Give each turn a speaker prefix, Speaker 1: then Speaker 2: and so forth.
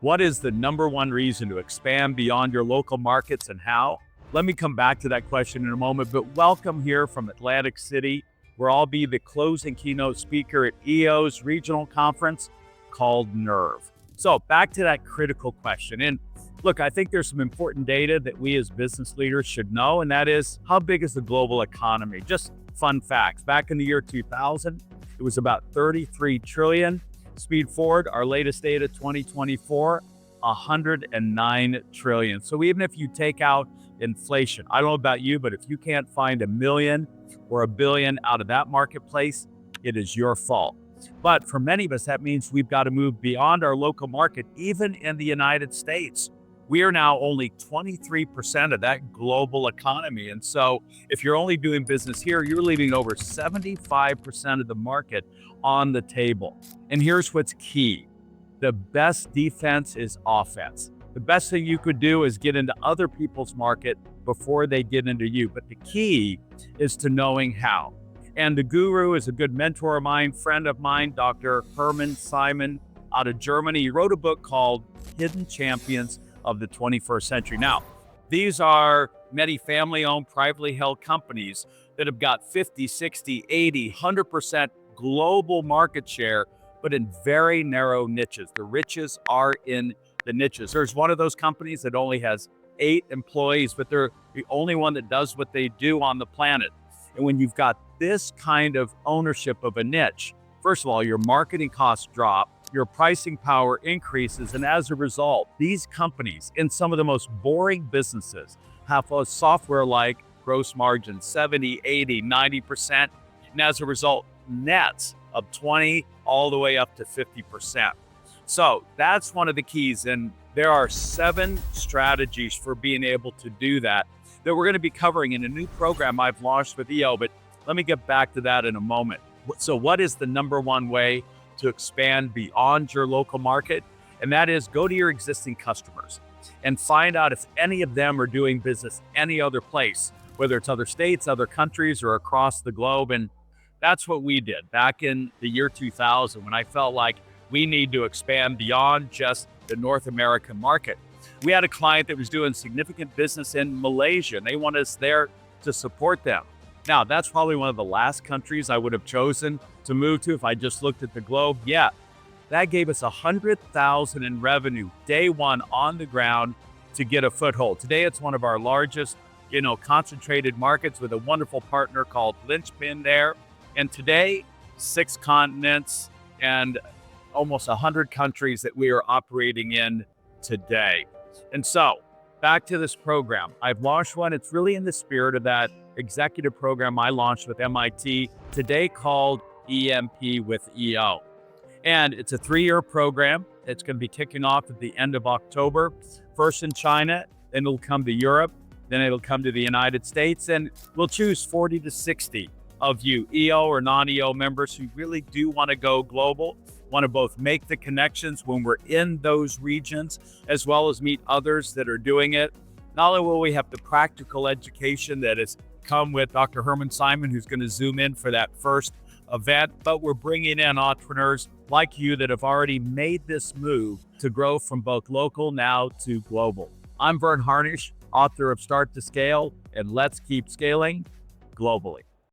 Speaker 1: What is the number one reason to expand beyond your local markets and how? Let me come back to that question in a moment, but welcome here from Atlantic City, where I'll be the closing keynote speaker at EO's regional conference called NERV. So back to that critical question. And look, I think there's some important data that we as business leaders should know, and that is, how big is the global economy? Just fun facts. Back in the year 2000, it was about 33 trillion. Speed forward, our latest data, 2024, 109 trillion. So even if you take out inflation, I don't know about you, but if you can't find $1 million or $1 billion out of that marketplace, it is your fault. But for many of us, that means we've got to move beyond our local market, even in the United States. We are now only 23% of that global economy. And so if you're only doing business here, you're leaving over 75% of the market on the table. And here's what's key. The best defense is offense. The best thing you could do is get into other people's market before they get into you. But the key is to knowing how. And the guru is a good mentor of mine, friend of mine, Dr. Hermann Simon out of Germany. He wrote a book called Hidden Champions of the 21st Century. Now, these are many family-owned, privately held companies that have got 50, 60, 80, 100% global market share, but in very narrow niches. The riches are in the niches. There's one of those companies that only has 8 employees, but they're the only one that does what they do on the planet. And when you've got this kind of ownership of a niche, first of all, your marketing costs drop, your pricing power increases, and as a result, these companies in some of the most boring businesses have a software-like gross margin, 70, 80, 90%, and as a result, nets of 20 all the way up to 50%. So that's one of the keys, and there are 7 strategies for being able to do that we're going to be covering in a new program I've launched with EO, but let me get back to that in a moment. So what is the number one way to expand beyond your local market? And that is, go to your existing customers and find out if any of them are doing business any other place, whether it's other states, other countries, or across the globe. And that's what we did back in the year 2000, when I felt like we need to expand beyond just the North American market. We had a client that was doing significant business in Malaysia, and they wanted us there to support them. Now, that's probably one of the last countries I would have chosen to move to if I just looked at the globe. Yeah, that gave us $100,000 in revenue day one on the ground to get a foothold. Today, it's one of our largest, concentrated markets with a wonderful partner called Lynchpin there. And today, 6 continents and almost 100 countries that we are operating in today. And so back to this program. I've launched one. It's really in the spirit of that executive program I launched with MIT today called EMP with EO. And it's a 3-year program. It's going to be kicking off at the end of October, first in China, then it'll come to Europe, then it'll come to the United States, and we'll choose 40 to 60 of you EO or non-EO members who really do want to go global, want to both make the connections when we're in those regions, as well as meet others that are doing it. Not only will we have the practical education that has come with Dr. Hermann Simon, who's going to zoom in for that first event, but we're bringing in entrepreneurs like you that have already made this move to grow from both local now to global. I'm Verne Harnish, author of Start to Scale, and let's keep scaling globally.